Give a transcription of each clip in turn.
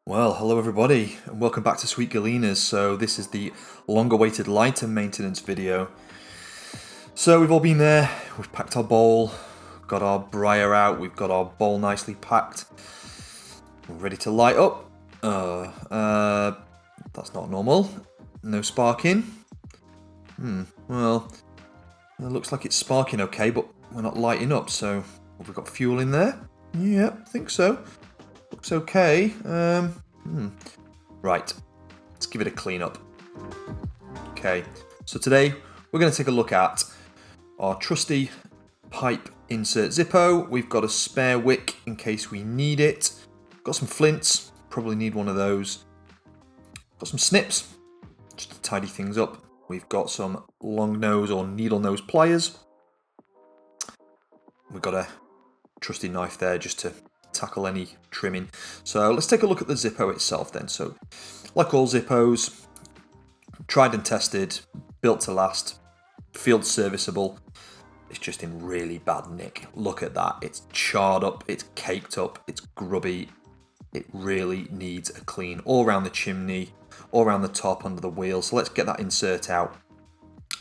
Well, hello everybody, and welcome back to Sweet Galenas. So this is the long-awaited lighter maintenance video. So we've all been there, we've packed our bowl, got our briar out, we've got our bowl nicely packed. We're ready to light up. That's not normal. No sparking. Well, it looks like it's sparking okay, but we're not lighting up, so have we got fuel in there? Yeah, I think so. Looks okay. Right, let's give it a clean up. Okay, so today we're going to take a look at our trusty pipe insert Zippo. We've got a spare wick in case we need it. Got some flints, probably need one of those. Got some snips, just to tidy things up. We've got some long nose or needle nose pliers. We've got a trusty knife there just to tackle any trimming. So let's take a look at the Zippo itself then. So like all Zippos, tried and tested, built to last, field serviceable. It's just in really bad nick. Look at that. It's charred up, it's caked up, it's grubby. It really needs a clean all around the chimney, all around the top, under the wheel. So let's get that insert out.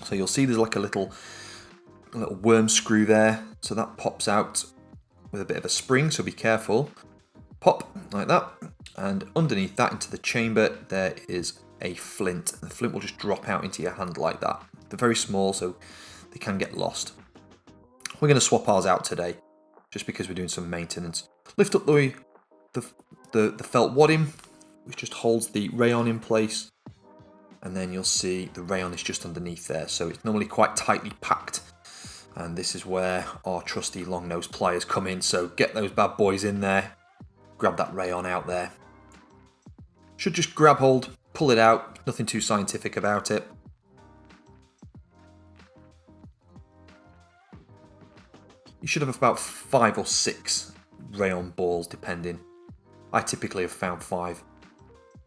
So you'll see there's like a little worm screw there. So that pops out with a bit of a spring, so be careful. Pop, like that. And underneath that into the chamber, there is a flint. The flint will just drop out into your hand like that. They're very small, so they can get lost. We're going to swap ours out today, just because we're doing some maintenance. Lift up the felt wadding, which just holds the rayon in place. And then you'll see the rayon is just underneath there, so it's normally quite tightly packed. And this is where our trusty long nose pliers come in, so get those bad boys in there, grab that rayon out there. Should just grab hold, pull it out, nothing too scientific about it. You should have about 5 or 6 rayon balls depending. I typically have found 5.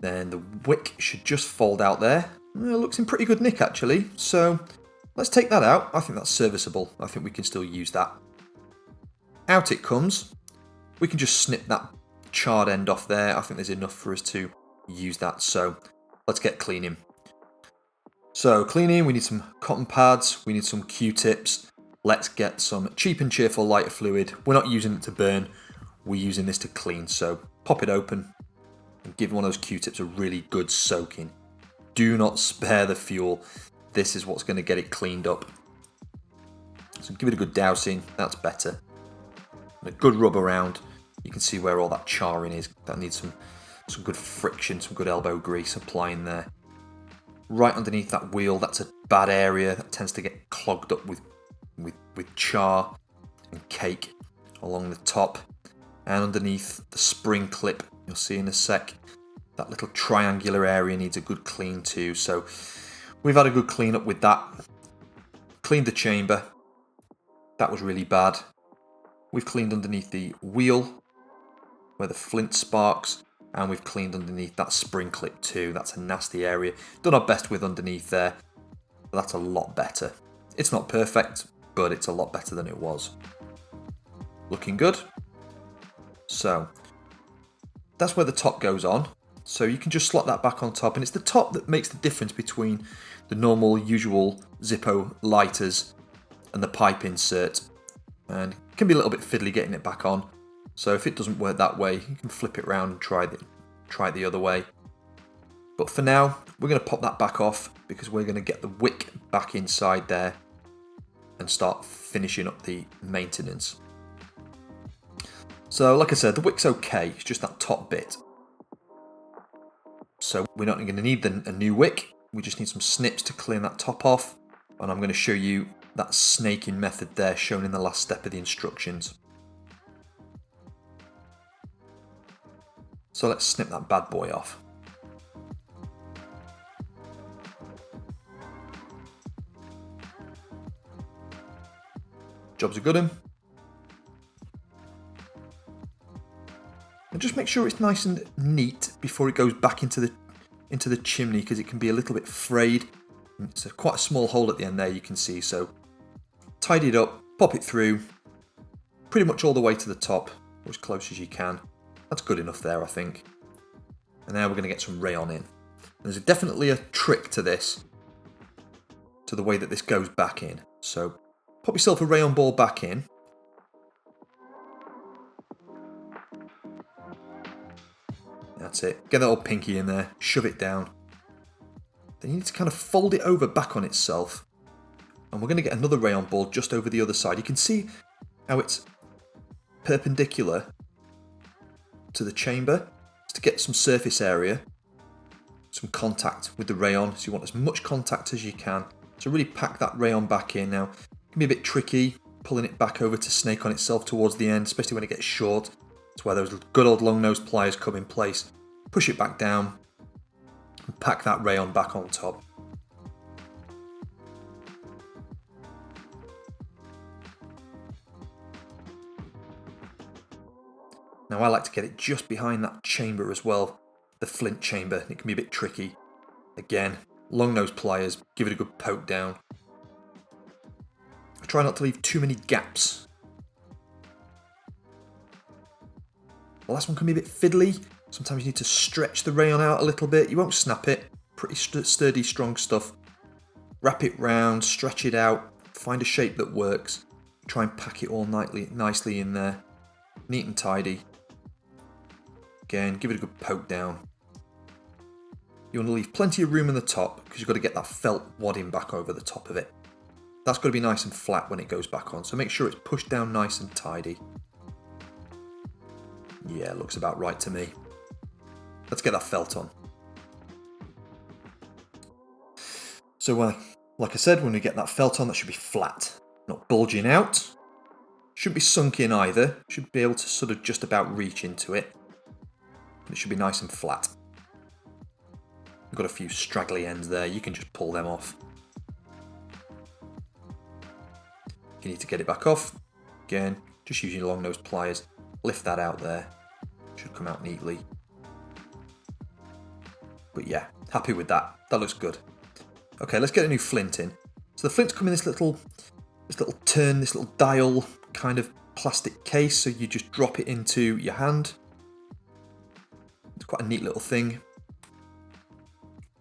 Then the wick should just fold out there. It looks in pretty good nick actually, so let's take that out. I think that's serviceable. I think we can still use that. Out it comes. We can just snip that charred end off there. I think there's enough for us to use that. So let's get cleaning. So cleaning, we need some cotton pads. We need some Q-tips. Let's get some cheap and cheerful lighter fluid. We're not using it to burn. We're using this to clean. So pop it open and give one of those Q-tips a really good soaking. Do not spare the fuel. This is what's going to get it cleaned up. So give it a good dousing, that's better. And a good rub around. You can see where all that charring is. That needs some good friction, some good elbow grease applying there. Right underneath that wheel, that's a bad area. That tends to get clogged up with char and cake along the top. And underneath the spring clip, you'll see in a sec, that little triangular area needs a good clean too. So we've had a good clean up with that. Cleaned the chamber. That was really bad. We've cleaned underneath the wheel where the flint sparks, and we've cleaned underneath that spring clip too. That's a nasty area. Done our best with underneath there, but that's a lot better. It's not perfect, but it's a lot better than it was. Looking good. So that's where the top goes on. So you can just slot that back on top, and it's the top that makes the difference between the normal, usual Zippo lighters and the pipe insert. And it can be a little bit fiddly getting it back on. So if it doesn't work that way, you can flip it around and try it the other way. But for now, we're going to pop that back off because we're going to get the wick back inside there and start finishing up the maintenance. So like I said, the wick's okay, it's just that top bit. So we're not going to need a new wick, we just need some snips to clean that top off. And I'm going to show you that snaking method there shown in the last step of the instructions. So let's snip that bad boy off. Job's a good one. And just make sure it's nice and neat before it goes back into the chimney, because it can be a little bit frayed. It's quite a small hole at the end there, you can see. So tidy it up, pop it through, pretty much all the way to the top, or as close as you can. That's good enough there, I think. And now we're going to get some rayon in. There's definitely a trick to this, to the way that this goes back in. So pop yourself a rayon ball back in. That's it. Get that old pinky in there, shove it down. Then you need to kind of fold it over back on itself. And we're going to get another rayon ball just over the other side. You can see how it's perpendicular to the chamber. Just to get some surface area, some contact with the rayon. So you want as much contact as you can. So really pack that rayon back in. Now, it can be a bit tricky pulling it back over to snake on itself towards the end, especially when it gets short. That's where those good old long nose pliers come in place. Push it back down and pack that rayon back on top. Now I like to get it just behind that chamber as well, the flint chamber. It can be a bit tricky. Again, long nose pliers, give it a good poke down. I try not to leave too many gaps. The last one can be a bit fiddly. Sometimes you need to stretch the rayon out a little bit. You won't snap it. Pretty sturdy, strong stuff. Wrap it round, stretch it out, find a shape that works. Try and pack it all nicely in there. Neat and tidy. Again, give it a good poke down. You want to leave plenty of room in the top because you've got to get that felt wadding back over the top of it. That's got to be nice and flat when it goes back on, so make sure it's pushed down nice and tidy. Yeah, looks about right to me. Let's get that felt on. So like I said, when we get that felt on, that should be flat, not bulging out. Shouldn't be sunk in either. Should be able to sort of just about reach into it. It should be nice and flat. Got a few straggly ends there. You can just pull them off. If you need to get it back off, again, just using long nose pliers. Lift that out there. Should come out neatly. But yeah, happy with that. That looks good. Okay, let's get a new flint in. So the flints come in this little turn, this little dial kind of plastic case. So you just drop it into your hand. It's quite a neat little thing.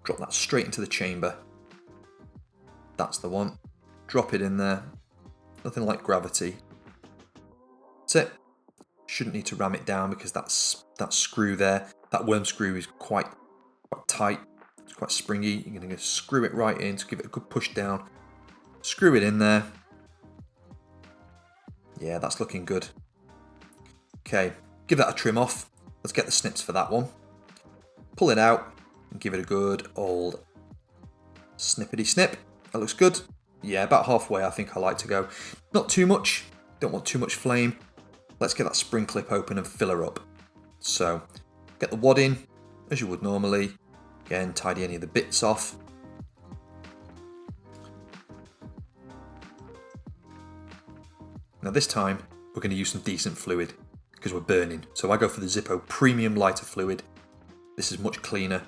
Drop that straight into the chamber. That's the one. Drop it in there. Nothing like gravity. That's it. Shouldn't need to ram it down because that screw there, that worm screw is quite tight. It's quite springy. You're going to screw it right in to give it a good push down. Screw it in there. Yeah, that's looking good. Okay, give that a trim off. Let's get the snips for that one. Pull it out and give it a good old snippety snip. That looks good. Yeah, about halfway I think I like to go. Not too much. Don't want too much flame. Let's get that spring clip open and fill her up. So, get the wad in, as you would normally. Again, tidy any of the bits off. Now this time, we're going to use some decent fluid, because we're burning. So I go for the Zippo Premium Lighter Fluid. This is much cleaner,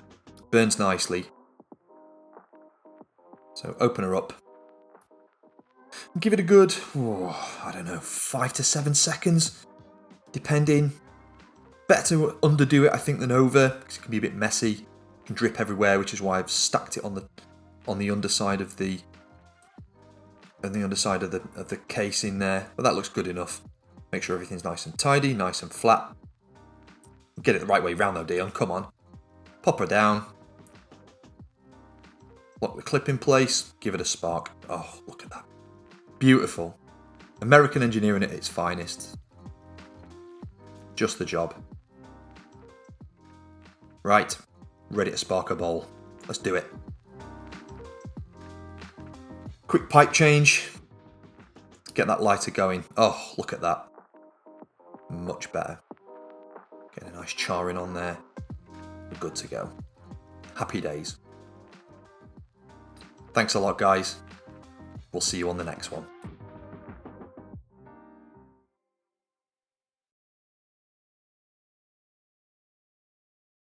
burns nicely. So open her up. Give it a good, I don't know, 5 to 7 seconds, depending. Better to underdo it, I think, than over, because it can be a bit messy. It can drip everywhere, which is why I've stacked it on the underside of the case in there. But that looks good enough. Make sure everything's nice and tidy, nice and flat. Get it the right way round though, Dion. Come on. Pop her down. Lock the clip in place. Give it a spark. Oh, look at that. Beautiful. American engineering at its finest. Just the job. Right. Ready to spark a bowl. Let's do it. Quick pipe change. Get that lighter going. Oh, look at that. Much better. Get a nice charring on there. We're good to go. Happy days. Thanks a lot, guys. We'll see you on the next one.